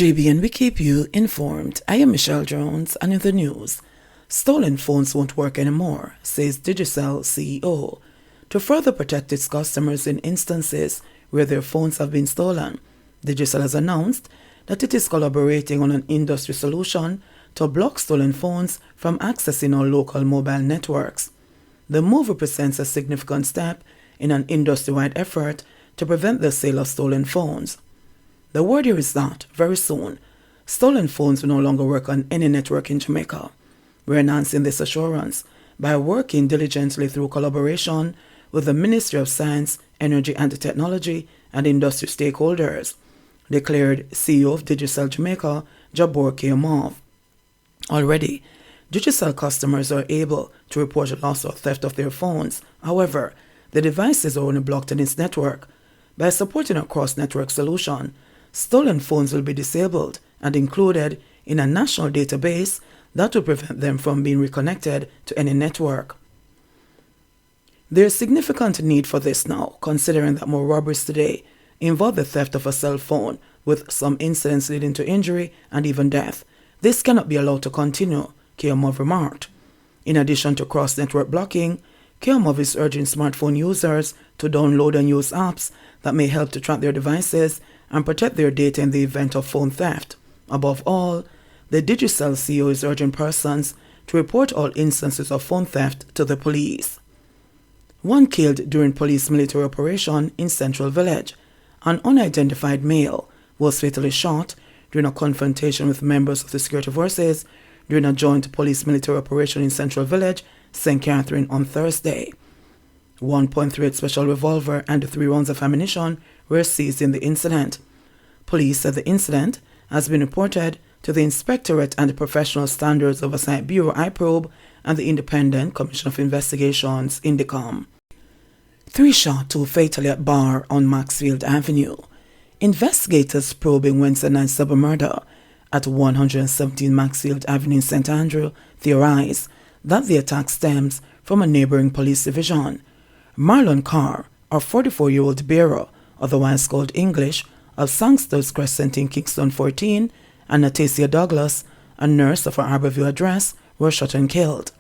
JBN, we keep you informed. I am Michelle Jones, and in the news, stolen phones won't work anymore, says Digicel CEO. To further protect its customers in instances where their phones have been stolen, Digicel has announced that it is collaborating on an industry solution to block stolen phones from accessing our local mobile networks. The move represents a significant step in an industry-wide effort to prevent the sale of stolen phones. The word here is that, very soon, stolen phones will no longer work on any network in Jamaica. We're enhancing this assurance by working diligently through collaboration with the Ministry of Science, Energy and Technology and industry stakeholders, declared CEO of Digicel Jamaica, Jabor K. Already, Digicel customers are able to report loss or theft of their phones. However, the devices are only blocked in its network. By supporting a cross-network solution, stolen phones will be disabled and included in a national database that will prevent them from being reconnected to any network. There is significant need for this now, considering that more robberies today involve the theft of a cell phone, with some incidents leading to injury and even death. This cannot be allowed to continue, Keomov remarked. In addition to cross-network blocking, Keomov is urging smartphone users to download and use apps that may help to track their devices and protect their data in the event of phone theft. Above all, the Digicel CEO is urging persons to report all instances of phone theft to the police. One killed during police military operation in Central Village. An unidentified male was fatally shot during a confrontation with members of the security forces during a joint police military operation in Central Village, St. Catherine, on Thursday. 1.38 special revolver and 3 rounds of ammunition were seized in the incident. Police said the incident has been reported to the Inspectorate and the Professional Standards Oversight Bureau IPROBE and the Independent Commission of Investigations INDECOM. 3 shot, 2 fatally at bar on Maxfield Avenue. Investigators probing Wednesday night's double murder at 117 Maxfield Avenue in St. Andrew theorize that the attack stems from a neighboring police division. Marlon Carr, a 44-year-old bearer, otherwise called English, of Sangsters Crescent in Kingston 14, and Natasia Douglas, a nurse of an Arborview address, were shot and killed.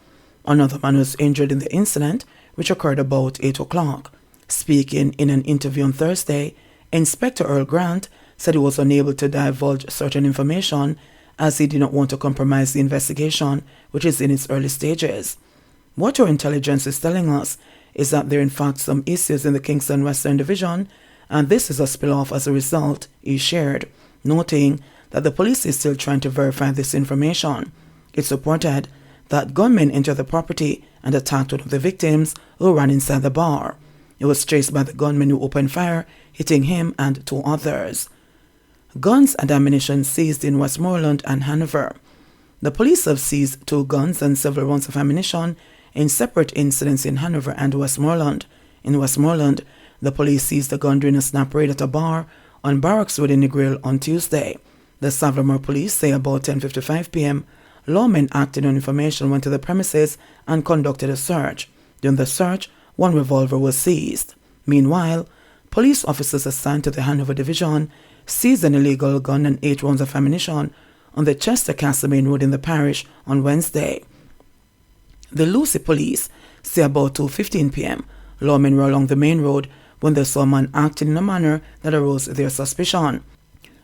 Another man was injured in the incident, which occurred about 8 o'clock. Speaking in an interview on Thursday, Inspector Earl Grant said he was unable to divulge certain information as he did not want to compromise the investigation, which is in its early stages. What our intelligence is telling us is that there are in fact some issues in the Kingston Western Division, and this is a spill-off as a result, he shared, noting that the police is still trying to verify this information. It's reported that gunmen entered the property and attacked one of the victims who ran inside the bar. He was chased by the gunmen who opened fire, hitting him and 2 others. Guns and ammunition seized in Westmoreland and Hanover. The police have seized 2 guns and several rounds of ammunition in separate incidents in Hanover and Westmoreland. In Westmoreland, the police seized a gun during a snap raid at a bar on Barracks Road in Negril on Tuesday. The Savlamore police say about 10:55 p.m., lawmen acting on information went to the premises and conducted a search. During the search, 1 revolver was seized. Meanwhile, police officers assigned to the Hanover Division seized an illegal gun and 8 rounds of ammunition on the Chester Castle Main Road in the parish on Wednesday. The Lucy police say about 2:15 p.m., lawmen were along the main road when they saw a man acting in a manner that aroused their suspicion.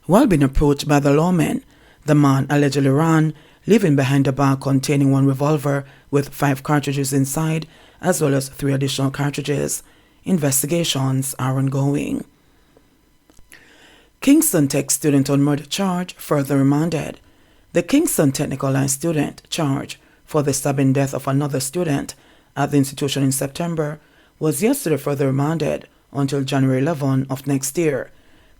While being approached by the lawmen, the man allegedly ran, leaving behind a bag containing 1 revolver with 5 cartridges inside, as well as 3 additional cartridges. Investigations are ongoing. Kingston Tech student on murder charge further remanded. The Kingston Technical Line student charged for the stabbing death of another student at the institution in September was yesterday further remanded until January 11 of next year.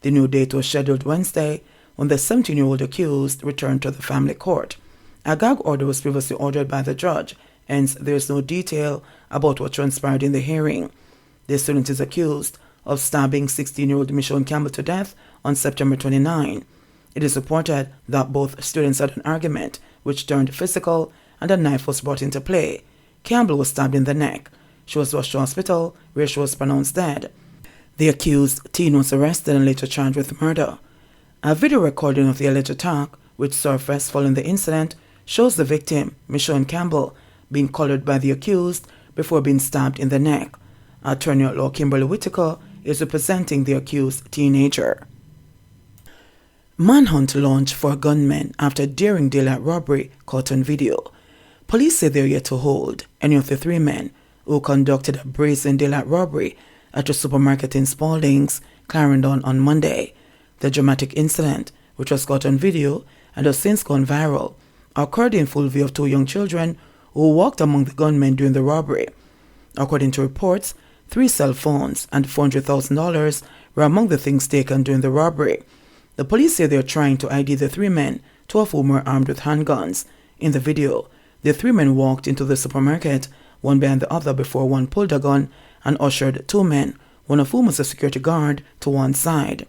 The new date was scheduled Wednesday when the 17-year-old accused returned to the family court. A gag order was previously ordered by the judge, hence there is no detail about what transpired in the hearing. The student is accused of stabbing 16-year-old Michonne Campbell to death on September 29. It is reported that both students had an argument, which turned physical, and a knife was brought into play. Campbell was stabbed in the neck. She was rushed to hospital, where she was pronounced dead. The accused teen was arrested and later charged with murder. A video recording of the alleged attack, which surfaced following the incident, shows the victim, Michonne Campbell, being collared by the accused before being stabbed in the neck. Attorney at law Kimberly Whitaker is representing the accused teenager. Manhunt launched for gunmen after daring daylight robbery caught on video. Police say they are yet to hold any of the 3 men who conducted a brazen daylight robbery at a supermarket in Spaldings, Clarendon on Monday. The dramatic incident, which was caught on video and has since gone viral, occurred in full view of 2 young children who walked among the gunmen during the robbery. According to reports, 3 cell phones and $400,000 were among the things taken during the robbery. The police say they are trying to ID the 3 men, 2 of whom were armed with handguns. In the video, the 3 men walked into the supermarket, one behind the other, before one pulled a gun and ushered 2 men, one of whom was a security guard, to one side.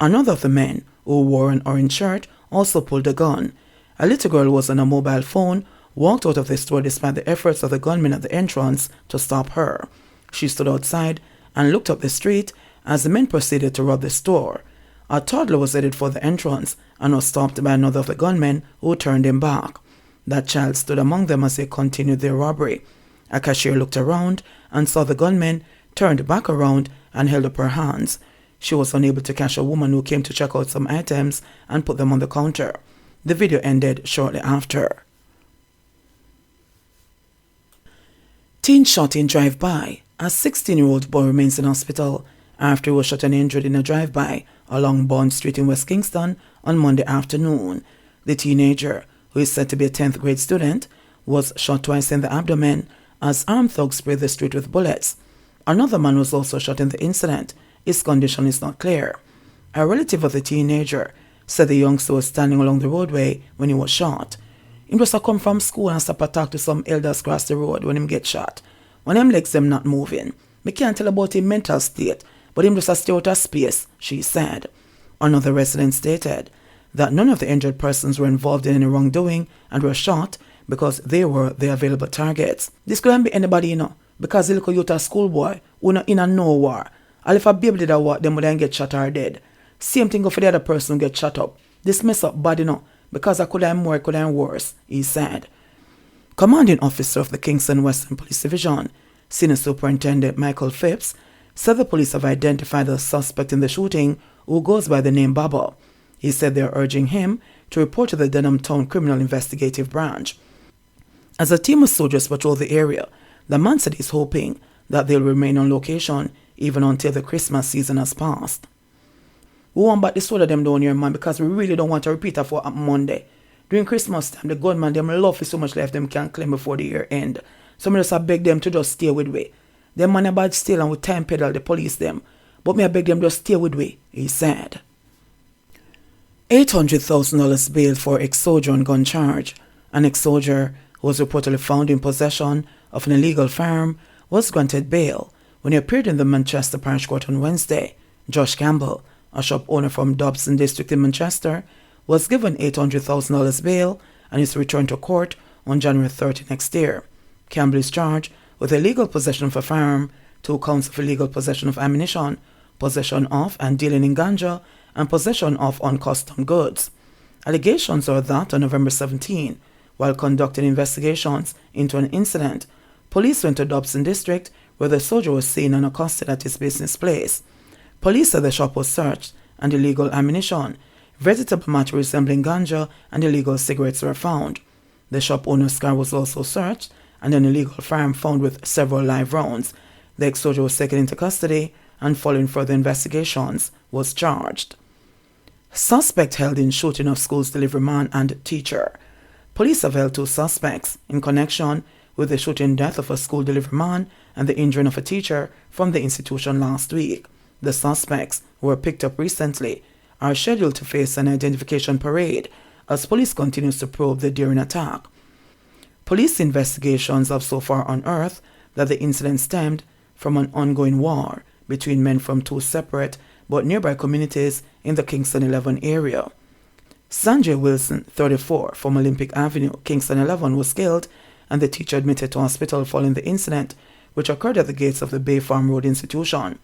Another of the men, who wore an orange shirt, also pulled a gun. A little girl who was on a mobile phone walked out of the store despite the efforts of the gunmen at the entrance to stop her. She stood outside and looked up the street as the men proceeded to rob the store. A toddler was headed for the entrance and was stopped by another of the gunmen who turned him back. That child stood among them as they continued their robbery. A cashier looked around and saw the gunmen, turned back around and held up her hands. She was unable to catch a woman who came to check out some items and put them on the counter. The video ended shortly after. Teen shot in drive-by. A 16-year-old boy remains in hospital after he was shot and injured in a drive-by along Bond Street in West Kingston on Monday afternoon. The teenager, who is said to be a 10th grade student, was shot twice in the abdomen as armed thugs sprayed the street with bullets. Another man was also shot in the incident. His condition is not clear. A relative of the teenager said the youngster was standing along the roadway when he was shot. He just come from school and stop and talk to some elders across the road when him get shot. When him legs them not moving. Me can't tell about his mental state, but him just stay out of space, she said. Another resident stated that none of the injured persons were involved in any wrongdoing and were shot because they were the available targets. This couldn't be anybody, because the little youth a schoolboy who not in a no war. And if a baby did a war, them would get shot or dead. Same thing go for the other person who get shot up. This mess up bad, because I could have more, could have worse, he said. Commanding officer of the Kingston Western Police Division, Senior Superintendent Michael Phipps, said the police have identified the suspect in the shooting, who goes by the name Baba. He said they are urging him to report to the Denham Town Criminal Investigative Branch. As a team of soldiers patrol the area, the man said he's hoping that they'll remain on location even until the Christmas season has passed. We want back the soul of them down here, man, because we really don't want to repeat of what happened Monday. During Christmas time, the gunman, them love is so much left them can't claim before the year end. So I just beg them to just stay with we. Them man about still and with time pedal the police them. But me I beg them just stay with we, he said. $800,000 bail for ex-soldier on gun charge. An ex-soldier who was reportedly found in possession of an illegal firearm was granted bail when he appeared in the Manchester Parish Court on Wednesday. Josh Campbell, a shop owner from Dobson District in Manchester, was given $800,000 bail and is returned to court on January 30 next year. Campbell is charged with illegal possession of a firearm, 2 counts of illegal possession of ammunition, possession of and dealing in ganja, and possession of uncustomed goods. Allegations are that on November 17, while conducting investigations into an incident, police went to Dobson District where the soldier was seen and accosted at his business place. Police said the shop was searched and illegal ammunition, vegetable matter resembling ganja, and illegal cigarettes were found. The shop owner's car was also searched and an illegal firearm found with several live rounds. The ex-soldier was taken into custody and following further investigations was charged. Suspect held in shooting of school's delivery man and teacher. Police have held 2 suspects in connection with the shooting death of a school delivery man and the injuring of a teacher from the institution last week. The suspects, who were picked up recently, are scheduled to face an identification parade as police continues to probe the daring attack. Police investigations have so far unearthed that the incident stemmed from an ongoing war between men from 2 separate but nearby communities in the Kingston 11 area. Sanjay Wilson, 34, from Olympic Avenue, Kingston 11, was killed and the teacher admitted to hospital following the incident, which occurred at the gates of the Bay Farm Road institution.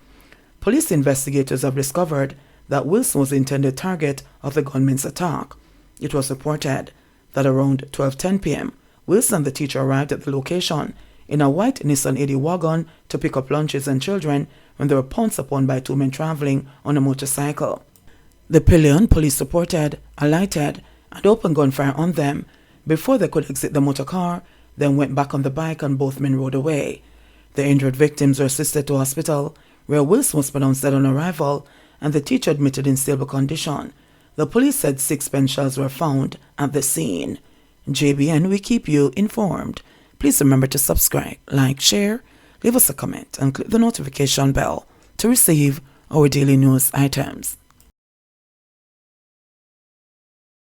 Police investigators have discovered that Wilson was the intended target of the gunman's attack. It was reported that around 12:10 p.m., Wilson and the teacher arrived at the location in a white Nissan 80 wagon to pick up lunches and children when they were pounced upon by two men traveling on a motorcycle. The Pillion, police reported, alighted and opened gunfire on them before they could exit the motor car, then went back on the bike and both men rode away. The injured victims were assisted to hospital, where Wilson was pronounced dead on arrival and the teacher admitted in stable condition. The police said 6 pen shells were found at the scene. JBN, we keep you informed. Please remember to subscribe, like, share, leave us a comment and click the notification bell to receive our daily news items.